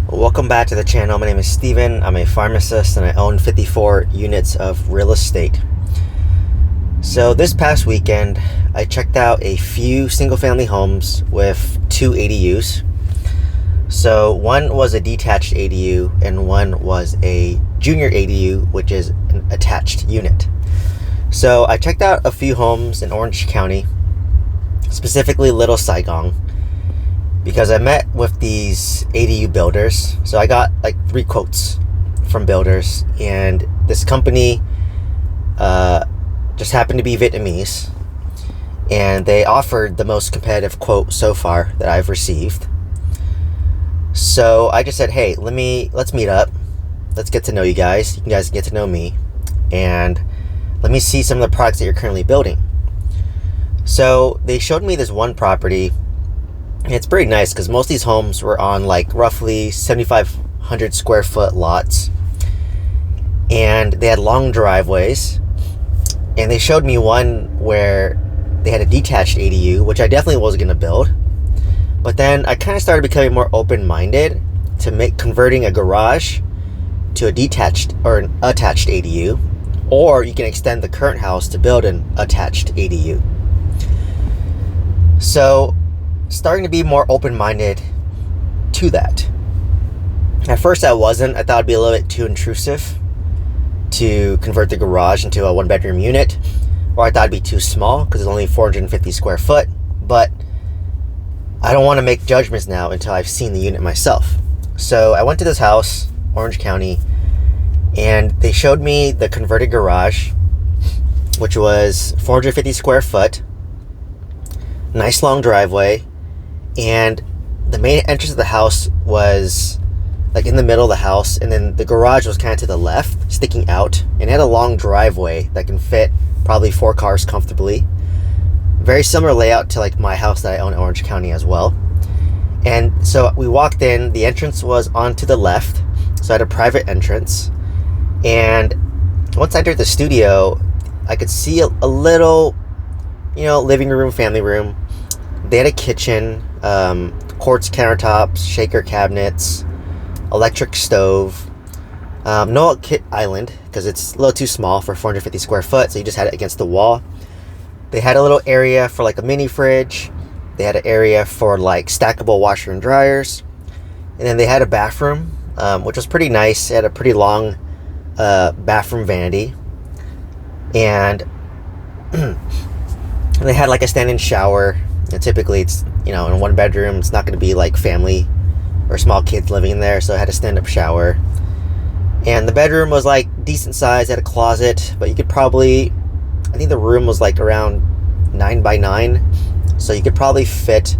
Welcome back to the channel. My name is Steven. I'm a pharmacist and I own 54 units of real estate. So this past weekend, I checked out a few single-family homes with 2 ADUs. So one was a detached ADU and one was a junior ADU, which is an attached unit. So I checked out a few homes in Orange County, specifically Little Saigon, because I met with these ADU builders. So I got like 3 quotes from builders, and this company just happened to be Vietnamese, and they offered the most competitive quote so far that I've received. So I just said, hey, let's meet up. Let's get to know you guys. You guys get to know me, and let me see some of the products that you're currently building. So they showed me this one property. It's pretty nice because most of these homes were on like roughly 7,500 square foot lots, and they had long driveways. And they showed me one where they had a detached ADU, which I definitely was going to build. But then I kind of started becoming more open-minded to converting a garage to a detached or an attached ADU, or you can extend the current house to build an attached ADU. So starting to be more open-minded to that. At first I wasn't. I thought it'd be a little bit too intrusive to convert the garage into a 1-bedroom unit, or I thought it'd be too small because it's only 450 square foot. But I don't want to make judgments now until I've seen the unit myself. So I went to this house, Orange County, and they showed me the converted garage, which was 450 square foot, nice long driveway, and the main entrance of the house was like in the middle of the house, and then the garage was kind of to the left, sticking out, and it had a long driveway that can fit probably 4 cars comfortably. Very similar layout to like my house that I own in Orange County as well. And so we walked in, the entrance was onto the left, so I had a private entrance. And once I entered the studio, I could see a little, living room, family room. They had a kitchen, quartz countertops, shaker cabinets, electric stove, no kit island because it's a little too small for 450 square foot, so you just had it against the wall. They had a little area for like a mini fridge. They had an area for like stackable washer and dryers, and then they had a bathroom, which was pretty nice. It had a pretty long bathroom vanity, and they had like a stand-in shower. And typically it's in a 1-bedroom, it's not going to be like family or small kids living in there, so I had a stand-up shower. And the bedroom was like decent size, had a closet, but you could probably, I think the room was like around 9 by 9, so you could probably fit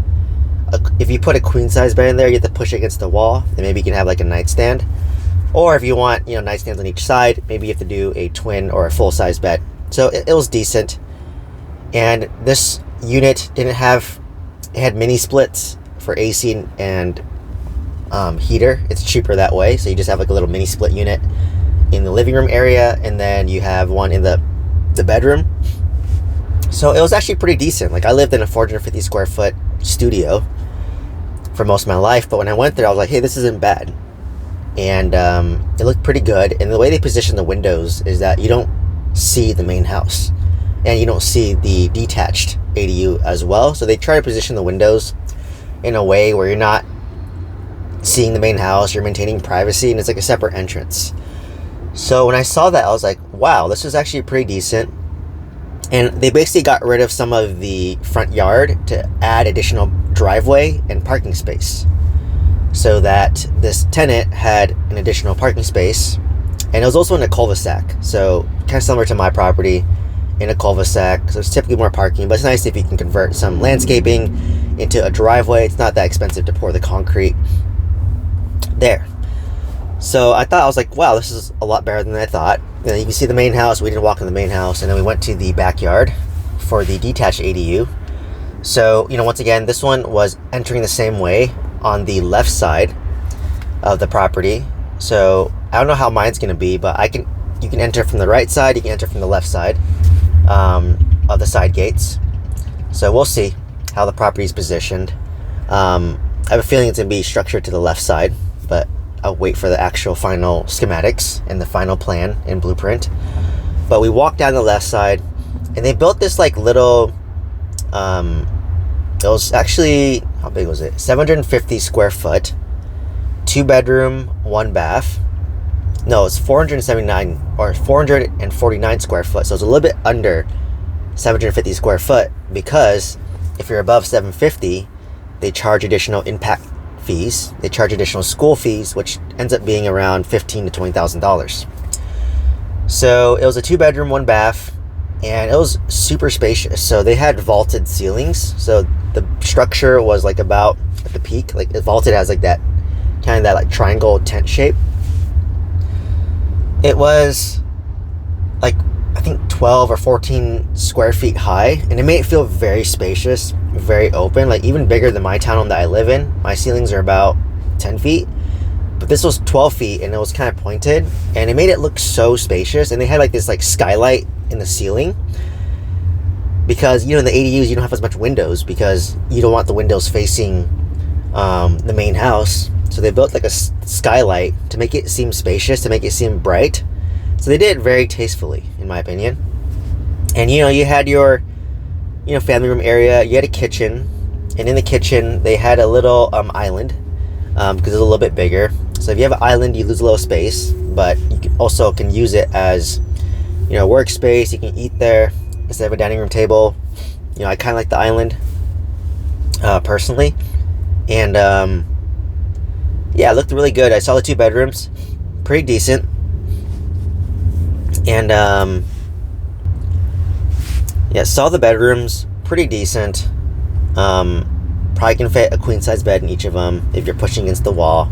if you put a queen size bed in there, you have to push it against the wall, and maybe you can have like a nightstand. Or if you want nightstands on each side, maybe you have to do a twin or a full size bed. So it was decent. And this unit it had mini splits for AC and heater. It's cheaper that way, so you just have like a little mini split unit in the living room area, and then you have one in the bedroom. So it was actually pretty decent. Like, I lived in a 450 square foot studio for most of my life, but when I went there I was like, hey, this isn't bad. And it looked pretty good. And the way they position the windows is that you don't see the main house, and you don't see the detached ADU as well. So they try to position the windows in a way where you're not seeing the main house, you're maintaining privacy, and it's like a separate entrance. So when I saw that, I was like, wow, this was actually pretty decent. And they basically got rid of some of the front yard to add additional driveway and parking space, so that this tenant had an additional parking space. And it was also in a cul-de-sac, so kind of similar to my property, in a cul-de-sac, so it's typically more parking, but it's nice if you can convert some landscaping into a driveway. It's not that expensive to pour the concrete there. So I was like, wow, this is a lot better than I thought. You can see the main house. We didn't walk in the main house, and then we went to the backyard for the detached ADU. So once again, this one was entering the same way on the left side of the property. So I don't know how mine's going to be, but you can enter from the right side, you can enter from the left side of the side gates. So we'll see how the property is positioned. I have a feeling it's going to be structured to the left side, but I'll wait for the actual final schematics and the final plan and blueprint. But we walked down the left side, and they built this like little, it was actually, how big was it? 750 square foot, 2-bedroom, 1-bath. No, it's 479 or 449 square foot. So it's a little bit under 750 square foot, because if you're above 750, they charge additional impact fees. They charge additional school fees, which ends up being around $15,000 to $20,000. So it was a 2-bedroom, 1-bath, and it was super spacious. So they had vaulted ceilings. So the structure was like about at the peak, like it vaulted as like that kind of that like triangle tent shape. It was like, I think 12 or 14 square feet high, and it made it feel very spacious, very open, like even bigger than my townhome that I live in. My ceilings are about 10 feet, but this was 12 feet, and it was kind of pointed, and it made it look so spacious. And they had like this like skylight in the ceiling, because in the ADUs you don't have as much windows, because you don't want the windows facing the main house. So they built like a skylight to make it seem spacious, to make it seem bright. So they did it very tastefully, in my opinion. And you had your family room area. You had a kitchen, and in the kitchen they had a little island, because it's a little bit bigger. So if you have an island, you lose a little space, but you can use it as workspace. You can eat there instead of a dining room table. I kind of like the island personally. And yeah, it looked really good. I saw the 2 bedrooms, pretty decent. And yeah, saw the bedrooms, pretty decent. Probably can fit a queen size bed in each of them if you're pushing against the wall.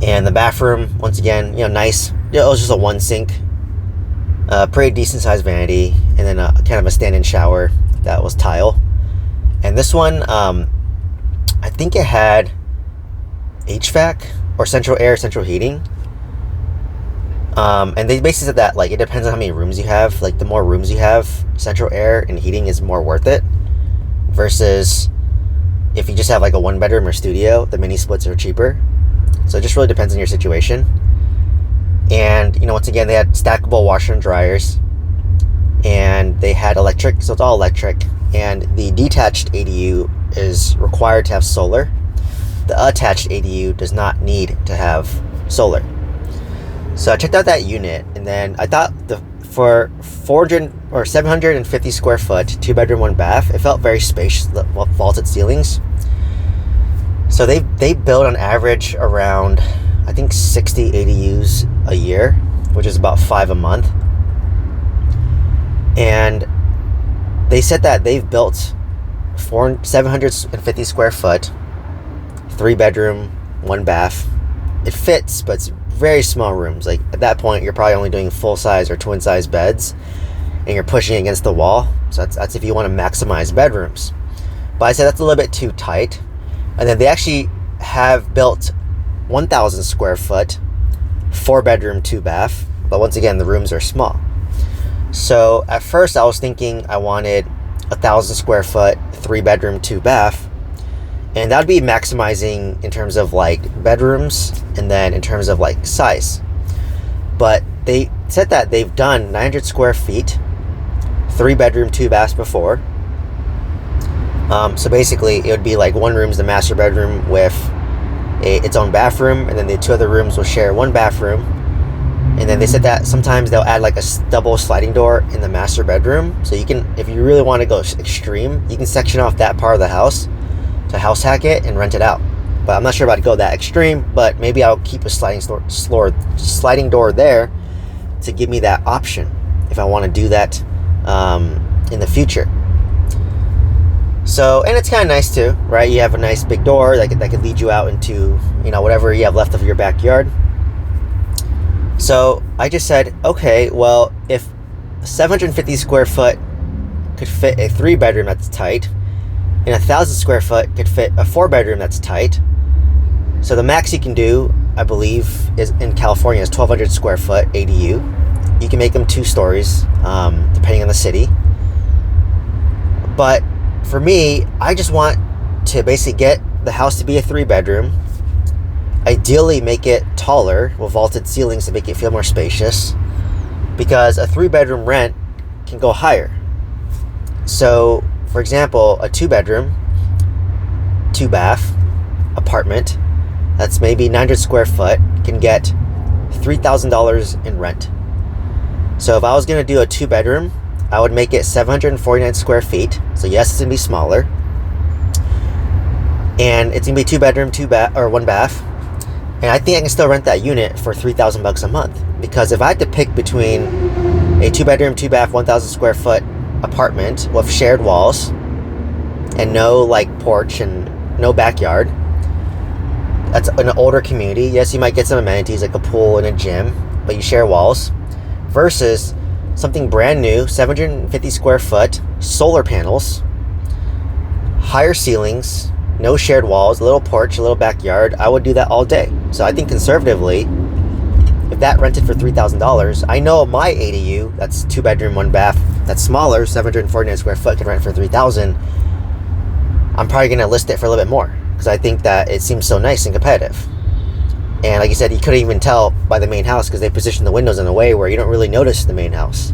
And the bathroom, once again, nice. It was just a 1 sink, pretty decent sized vanity, and then kind of a stand-in shower that was tile. And this one, I think it had HVAC or central air, central heating. And they basically said that like it depends on how many rooms you have. Like the more rooms you have, central air and heating is more worth it, versus if you just have like a 1-bedroom or studio, the mini splits are cheaper. So it just really depends on your situation. And once again, they had stackable washer and dryers, and they had electric, so it's all electric. And the detached ADU is required to have solar. The attached ADU does not need to have solar. So I checked out that unit, and then I thought for 400 or 750 square foot, 2-bedroom, 1-bath, it felt very spacious, the vaulted ceilings. So they build on average around, I think, 60 ADUs a year, which is about 5 a month. And they said that they've built 750 square foot, 3-bedroom, 1-bath. It fits, but it's very small rooms. Like at that point, you're probably only doing full size or twin size beds, and you're pushing against the wall. So that's if you want to maximize bedrooms. But I said that's a little bit too tight. And then they actually have built 1,000 square foot, 4-bedroom, 2-bath. But once again, the rooms are small. So at first I was thinking I wanted 1,000 square foot, 3-bedroom, 2-bath. And that would be maximizing in terms of like bedrooms, and then in terms of like size. But they said that they've done 900 square feet, 3-bedroom, 2-baths before. So basically it would be like 1 room's the master bedroom with its own bathroom, and then the 2 other rooms will share 1 bathroom. And then they said that sometimes they'll add like a double sliding door in the master bedroom. So you can, if you really want to go extreme, you can section off that part of the house to house hack it and rent it out. But I'm not sure about to go that extreme, but maybe I'll keep a sliding door there to give me that option if I want to do that in the future. So, and it's kind of nice too, right? You have a nice big door that could lead you out into, whatever you have left of your backyard. So I just said, okay, well, if 750 square foot could fit a 3-bedroom that's tight, and 1,000 square foot could fit a 4-bedroom that's tight. So the max you can do, I believe, is in California is 1,200 square foot ADU. You can make them 2 stories, depending on the city. But for me, I just want to basically get the house to be a 3-bedroom, Ideally, make it taller with vaulted ceilings to make it feel more spacious, because a 3-bedroom rent can go higher. So, for example, a 2-bedroom, 2-bath apartment that's maybe 900 square foot can get $3,000 in rent. So if I was going to do a 2-bedroom, I would make it 749 square feet. So yes, it's going to be smaller. And it's going to be 2-bedroom, 1 bath. And I think I can still rent that unit for $3,000 a month. Because if I had to pick between a 2-bedroom, 2-bath, 1,000 square foot apartment with shared walls and no porch and no backyard, that's an older community. Yes, you might get some amenities like a pool and a gym, but you share walls, versus something brand new, 750 square foot, solar panels, higher ceilings, no shared walls, a little porch, a little backyard. I would do that all day. So I think conservatively, if that rented for $3,000, I know my ADU, that's 2-bedroom, 1 bath, that's smaller, 749 square foot, can rent for $3,000. I'm probably going to list it for a little bit more, because I think that it seems so nice and competitive. And like you said, you couldn't even tell by the main house because they positioned the windows in a way where you don't really notice the main house.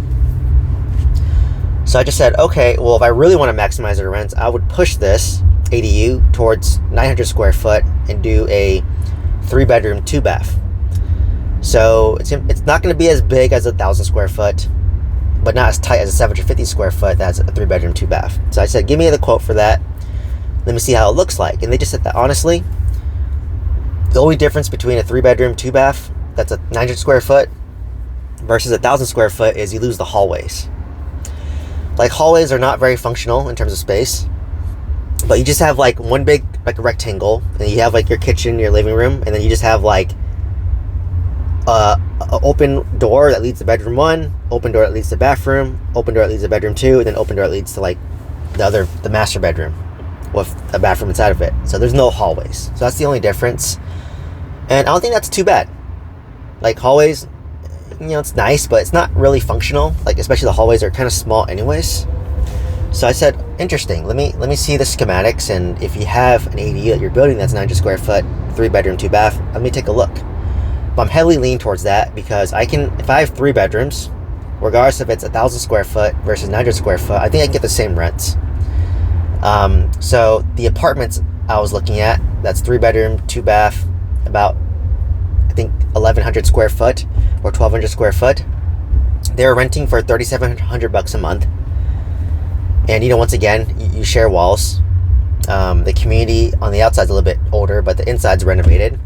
So I just said, okay, well, if I really want to maximize the rents, I would push this ADU towards 900 square foot and do a 3-bedroom, 2-bath. So it's not going to be as big as a 1,000 square foot, but not as tight as a 750 square foot that's a 3-bedroom, 2-bath. So I said, give me the quote for that. Let me see how it looks like. And they just said that, honestly, the only difference between a 3-bedroom, 2-bath that's a 900 square foot versus a 1,000 square foot is you lose the hallways. Hallways are not very functional in terms of space, but you just have one big a rectangle, and you have your kitchen, your living room, and then you just have a open door that leads to bedroom 1, open door that leads to bathroom, open door that leads to bedroom 2, and then open door that leads to the master bedroom with a bathroom inside of it. So there's no hallways. So that's the only difference. And I don't think that's too bad. Hallways, it's nice, but it's not really functional. Especially the hallways are kind of small anyways. So I said, interesting. Let me see the schematics, and if you have an ADU that you're building that's 900 square foot, 3-bedroom, 2-bath, let me take a look. But I'm heavily leaning towards that, because if I have 3 bedrooms, regardless if it's 1,000 square foot versus 900 square foot, I think I can get the same rents. So the apartments I was looking at, that's 3-bedroom, 2-bath, about, I think, 1,100 square foot or 1,200 square foot. They were renting for $3,700 a month. And, once again, you share walls. The community on the outside's a little bit older, but the inside's renovated.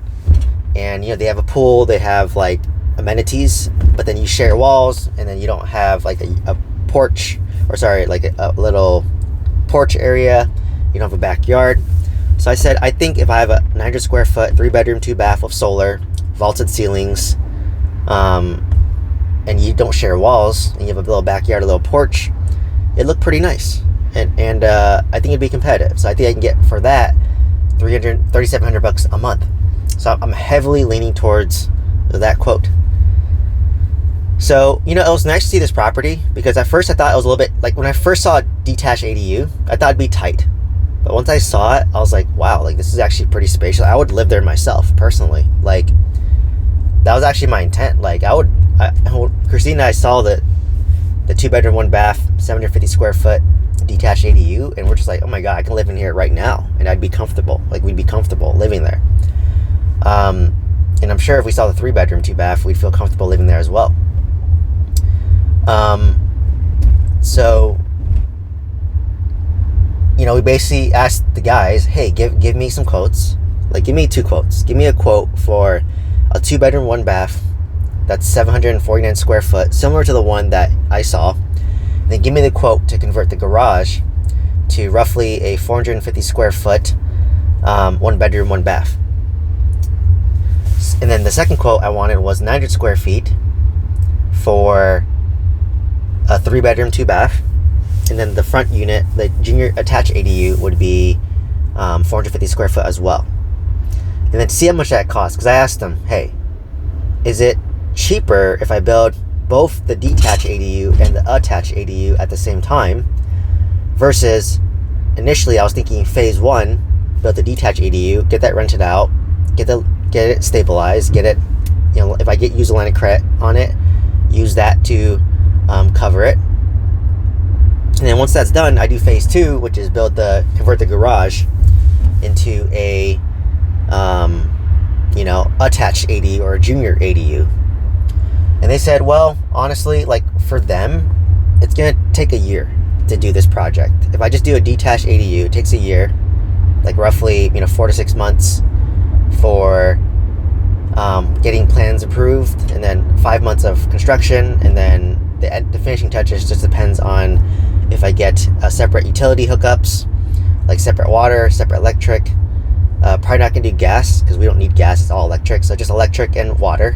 And, they have a pool, they have, amenities, but then you share walls, and then you don't have, a porch, a little porch area. You don't have a backyard. So I said, I think if I have a 900 square foot, 3-bedroom, 2-bath with solar, vaulted ceilings, and you don't share walls, and you have a little backyard, a little porch, it looked pretty nice. And I think it'd be competitive. So I think I can get for that $3,700 a month. So I'm heavily leaning towards that quote. So, it was nice to see this property, because at first I thought it was a little bit, when I first saw a detached ADU, I thought it'd be tight. But once I saw it, I was like, wow, this is actually pretty spacious. I would live there myself, personally. That was actually my intent. Christine and I saw the 2-bedroom, 1-bath, 750 square foot detached ADU, and we're just like, oh my God, I can live in here right now, and I'd be comfortable. We'd be comfortable living there. And I'm sure if we saw the 3-bedroom, 2-bath, we'd feel comfortable living there as well. So, we basically asked the guys, hey, give me some quotes. Give me 2 quotes. Give me a quote for a 2-bedroom, 1-bath that's 749 square foot, similar to the one that I saw. Then give me the quote to convert the garage to roughly a 450 square foot, 1-bedroom, 1-bath. And then the second quote I wanted was 900 square feet for a 3-bedroom, 2-bath. And then the front unit, the junior attached ADU, would be 450 square foot as well. And then see how much that costs. Because I asked them, hey, is it cheaper if I build both the detached ADU and the attached ADU at the same time? Versus, initially I was thinking phase 1, build the detached ADU, get that rented out, get the get it stabilized, get it, if I use a line of credit on it, use that to cover it. And then once that's done, I do phase 2, which is convert the garage into a attached ADU or a junior ADU. And they said, well, honestly, like for them, it's gonna take a year to do this project. If I just do a detached ADU, it takes a year, like roughly 4 to 6 months for getting plans approved, and then 5 months of construction, and then the finishing touches just depends on if I get separate utility hookups, like separate water, separate electric. Probably not gonna do gas because we don't need gas, it's all electric, so just electric and water.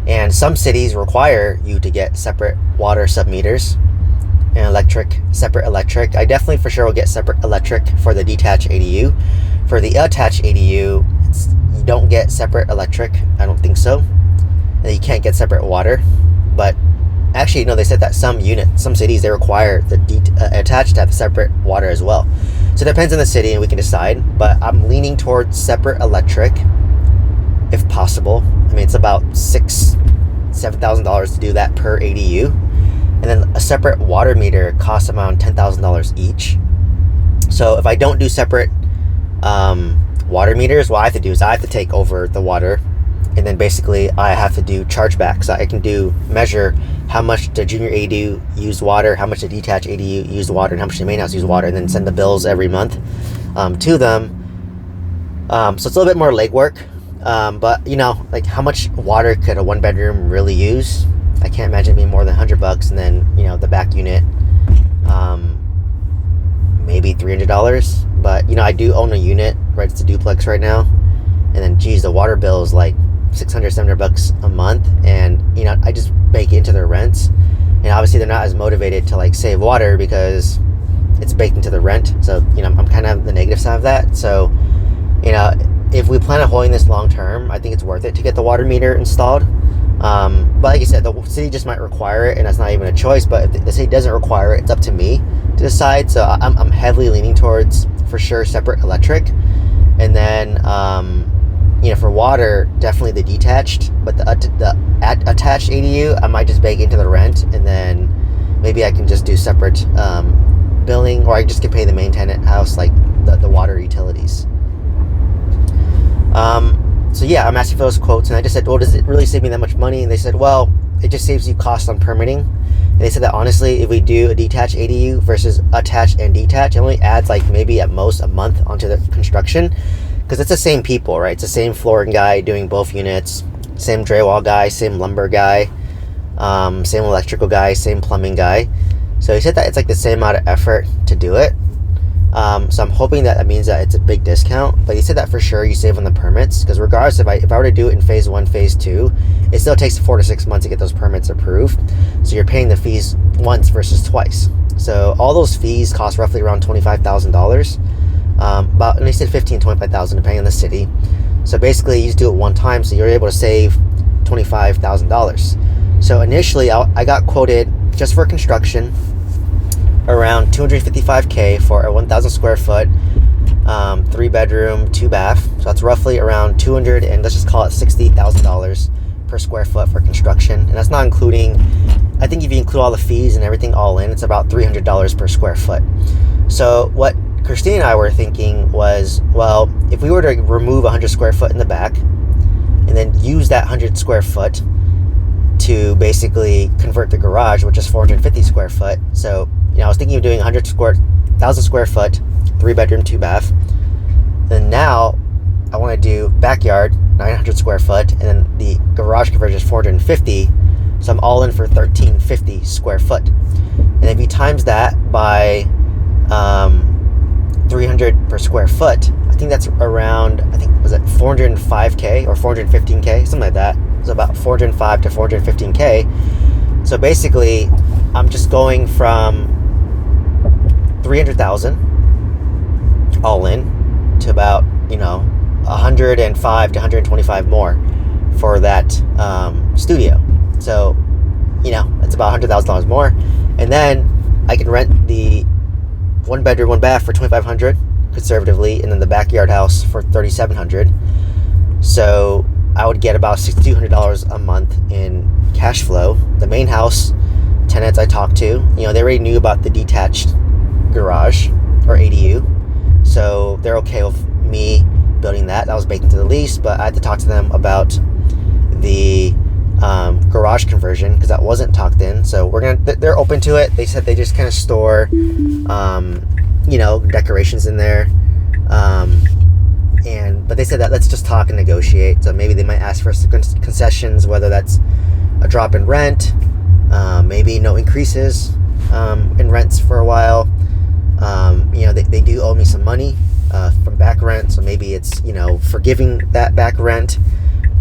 And some cities require you to get separate water submeters and separate electric. I definitely for sure will get separate electric for the detached ADU. For the attached ADU, you don't get separate electric, I don't think so. And you can't get separate water. But actually, no, they said that some cities, they require the attached to have separate water as well. So it depends on the city and we can decide. But I'm leaning towards separate electric if possible. I mean, it's about $7,000 to do that per ADU. And then a separate water meter costs around $10,000 each. So if I don't do separate water meters, what I have to do is I have to take over the water, and then basically I have to do chargebacks. So I can measure how much the junior ADU used water, how much the detached ADU used water, and how much the main house used water, and then send the bills every month to them. So it's a little bit more legwork. But like how much water could a 1-bedroom really use? I can't imagine it being more than $100, and then the back unit maybe $300. But I do own a unit, right? It's a duplex right now, and then the water bill is like $600-700 a month, and I just bake it into their rents. And obviously they're not as motivated to like save water because it's baked into the rent. So I'm kind of the negative side of that. So if we plan on holding this long term, I think it's worth it to get the water meter installed. But like I said, the city just might require it, and that's not even a choice. But if the city doesn't require it, it's up to me to decide. So I'm heavily leaning towards, for sure, separate electric. And then for water, definitely the detached. But the attached ADU, I might just bake into the rent, and then maybe I can just do separate billing, or I just can pay the main tenant house like the water utilities. So yeah, I'm asking for those quotes, and I just said, well, does it really save me that much money? And they said, well, it just saves you cost on permitting. And they said that honestly, if we do a detached ADU versus attached and detached, it only adds like maybe at most a month onto the construction, because it's the same people, right? It's the same flooring guy doing both units, same drywall guy, same lumber guy, same electrical guy, same plumbing guy. So he said that it's like the same amount of effort to do it. So I'm hoping that means that it's a big discount. But he said that for sure you save on the permits, because regardless, if I were to do it in phase 1, phase 2, it still takes 4 to 6 months to get those permits approved. So you're paying the fees once versus twice. So all those fees cost roughly around $25,000. And they said $15,000-$25,000 depending on the city. So basically you just do it one time, so you're able to save $25,000. So initially I got quoted just for construction around $255K for a 1,000 square foot 3-bedroom 2-bath. So that's roughly around $200, and let's just call it $60,000 per square foot for construction. And that's not including, I think if you include all the fees and everything all in, it's about $300 per square foot. So what Christine and I were thinking was, well, if we were to remove 100 square foot in the back and then use that 100 square foot to basically convert the garage, which is 450 square foot. So I was thinking of doing 1,000 square foot 3-bedroom 2-bath. And now I want to do backyard 900 square foot, and then the garage conversion is 450. So I'm all in for 1,350 square foot. And if you times that by 300 per square foot, I think that's around, was it 405K or 415K, something like that. So about 405 to 415K. So basically, I'm just going from 300,000 all in to about 105 to 125 more for that studio. So it's about $100,000 more, and then I can rent the 1-bedroom 1-bath for $2,500 conservatively, and then the backyard house for $3,700. So I would get about $6,200 a month in cash flow. The main house tenants I talked to, they already knew about the detached garage or ADU, so they're okay with me building that. That was baked into the lease, but I had to talk to them about the garage conversion because that wasn't talked in. So they're open to it. They said they just kind of store decorations in there, but they said that let's just talk and negotiate. So maybe they might ask for concessions, whether that's a drop in rent, maybe no increases in rents for a while. They do owe me some money from back rent, so maybe it's forgiving that back rent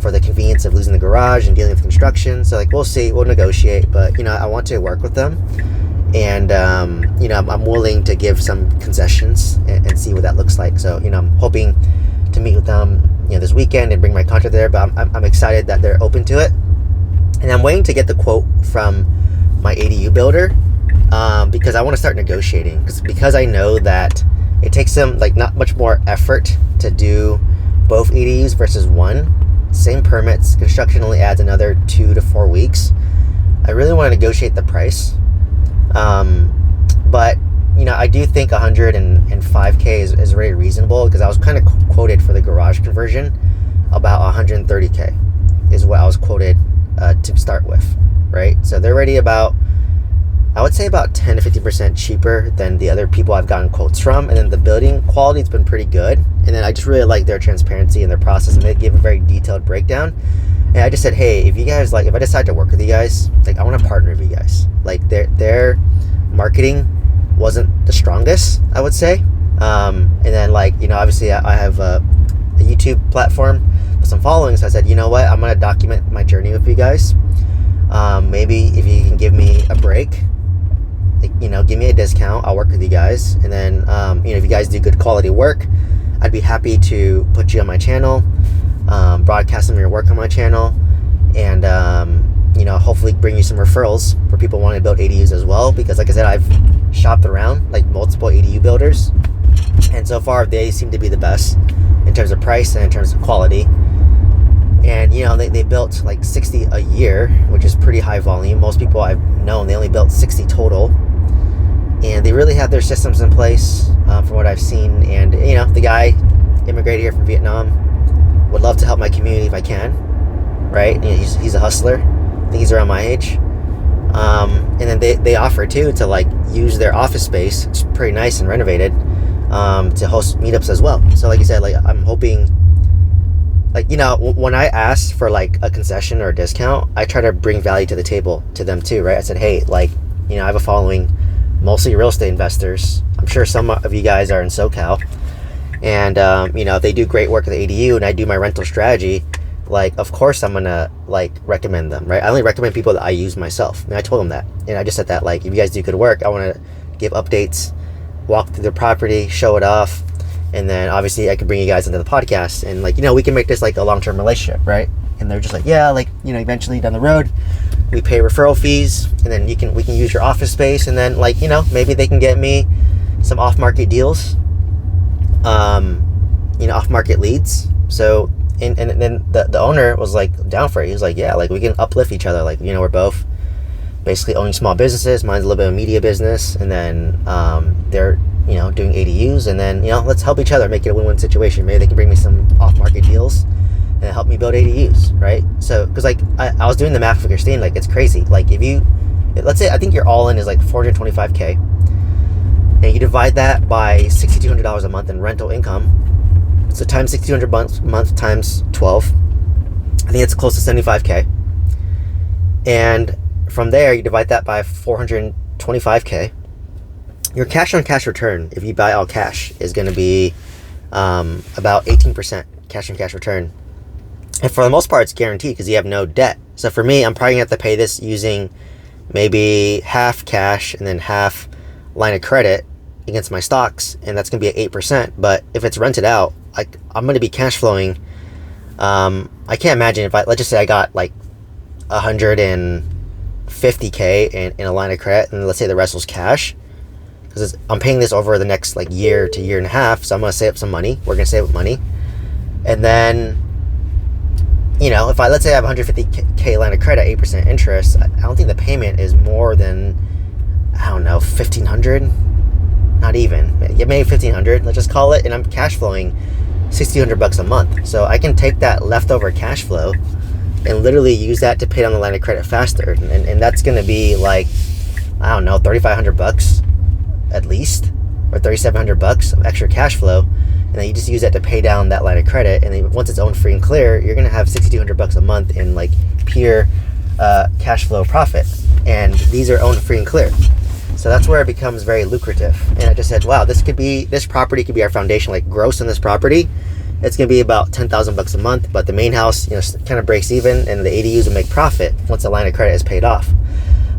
for the convenience of losing the garage and dealing with construction. So we'll see, we'll negotiate, but I want to work with them, and I'm willing to give some concessions and see what that looks like. So I'm hoping to meet with them this weekend and bring my contract there, but I'm excited that they're open to it, and I'm waiting to get the quote from my ADU builder, because I want to start negotiating, because I know that it takes them not much more effort to do both ADUs versus one. Same permits, construction only adds another 2 to 4 weeks. I really want to negotiate the price, but I do think 105K is very reasonable, because I was kind of quoted for the garage conversion about 130K is what I was quoted to start with, right? So they're already about, I would say, about 10 to 50% cheaper than the other people I've gotten quotes from. And then the building quality has been pretty good. And then I just really like their transparency and their process, and they give a very detailed breakdown. And I just said, hey, if you guys if I decide to work with you guys, I want to partner with you guys. Their marketing wasn't the strongest, I would say. And then obviously I have a YouTube platform with some following. So I said, you know what, I'm going to document my journey with you guys. Maybe if you can give me a break, give me a discount, I'll work with you guys. And then, if you guys do good quality work, I'd be happy to put you on my channel, broadcast some of your work on my channel, and, hopefully bring you some referrals for people wanting to build ADUs as well. Because like I said, I've shopped around multiple ADU builders, and so far they seem to be the best in terms of price and in terms of quality. And they built 60 a year, which is pretty high volume. Most people I've known, they only built 60 total, and they really have their systems in place, from what I've seen. And the guy immigrated here from Vietnam, would love to help my community if I can, right? He's a hustler. I think he's around my age. And then they offer too to use their office space, it's pretty nice and renovated, to host meetups as well. So like you said, I'm hoping, when I ask for a concession or a discount, I try to bring value to the table to them too, right? I said, hey, I have a following, mostly real estate investors. I'm sure some of you guys are in SoCal, and if they do great work at the ADU and I do my rental strategy, of course I'm gonna recommend them, right? I only recommend people that I use myself. I told them that, and I just said that if you guys do good work, I want to give updates, walk through the property, show it off. And then obviously I could bring you guys into the podcast, and we can make this a long-term relationship, right? And they're just eventually down the road we pay referral fees, and then we can use your office space, and then maybe they can get me some off-market deals, off-market leads. So and then the owner was down for it. He was yeah, we can uplift each other. We're both basically owning small businesses. Mine's a little bit of a media business, and then they're doing ADUs, and then let's help each other, make it a win-win situation. Maybe they can bring me some off-market deals and help me build ADUs, right? So because I was doing the math for Christine, it's crazy. If you, let's say, I think your all-in is 425K, and you divide that by $6,200 a month in rental income, so times $6,200 a month times 12, I think it's close to 75K. And from there, you divide that by 425K. Your cash on cash return, if you buy all cash, is going to be about 18% cash on cash return. And for the most part, it's guaranteed because you have no debt. So for me, I'm probably going to have to pay this using maybe half cash and then half line of credit against my stocks, and that's going to be at 8%. But if it's rented out, I'm going to be cash flowing. I can't imagine if let's just say I got 150K in a line of credit, and let's say the rest was cash, because I'm paying this over the next year to year and a half. So I'm going to save up some money. We're going to save up money, and then you know, if let's say I have 150K line of credit, 8% interest, I don't think the payment is more than, I don't know, 1,500, not even, maybe 1,500, let's just call it, and I'm cash flowing $6,200 a month. So I can take that leftover cash flow and literally use that to pay down the line of credit faster, and that's going to be like, I don't know, $3,500 at least, or $3,700 of extra cash flow, and then you just use that to pay down that line of credit, and then once it's owned free and clear, you're going to have $6,200 a month in like pure cash flow profit, and these are owned free and clear. So that's where it becomes very lucrative. And I just said, wow, this property could be our foundation. Like gross on this property, it's going to be about $10,000 a month, but the main house, you know, kind of breaks even, and the ADUs will make profit once the line of credit is paid off.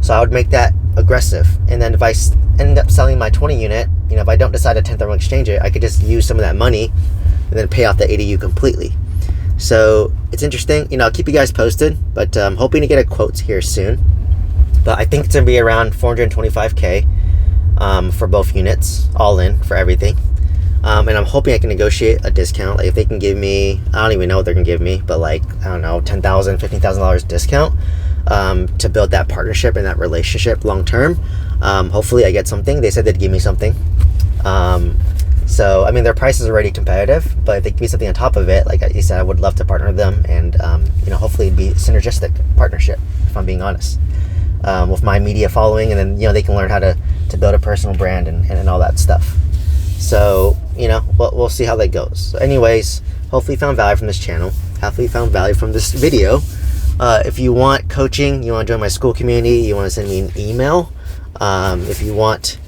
So I would make that aggressive. And then if I end up selling my 20 unit, you know, if I don't decide to 1031 exchange it, I could just use some of that money and then pay off the ADU completely. So it's interesting. You know, I'll keep you guys posted, but I'm hoping to get a quote here soon. But I think it's going to be around $425K for both units, all in for everything. And I'm hoping I can negotiate a discount. Like if they can give me, I don't even know what they're going to give me, but like, I don't know, $10,000, $15,000 discount to build that partnership and that relationship long term. Hopefully I get something. They said they'd give me something. So, I mean, their price is already competitive, but if they give me something on top of it, like you said, I would love to partner with them and, you know, hopefully it'd be a synergistic partnership, if I'm being honest, with my media following, and then, you know, they can learn how to build a personal brand and all that stuff. So, you know, we'll see how that goes. So anyways, hopefully you found value from this channel. Hopefully you found value from this video. If you want coaching, you want to join my school community, you want to send me an email. If you want,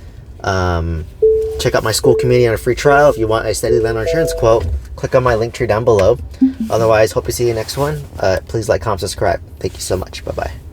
check out my school community on a free trial. If you want a steady landlord insurance quote, click on my link tree down below. Otherwise, hope to see you next one. Please like, comment, subscribe. Thank you so much. Bye-bye.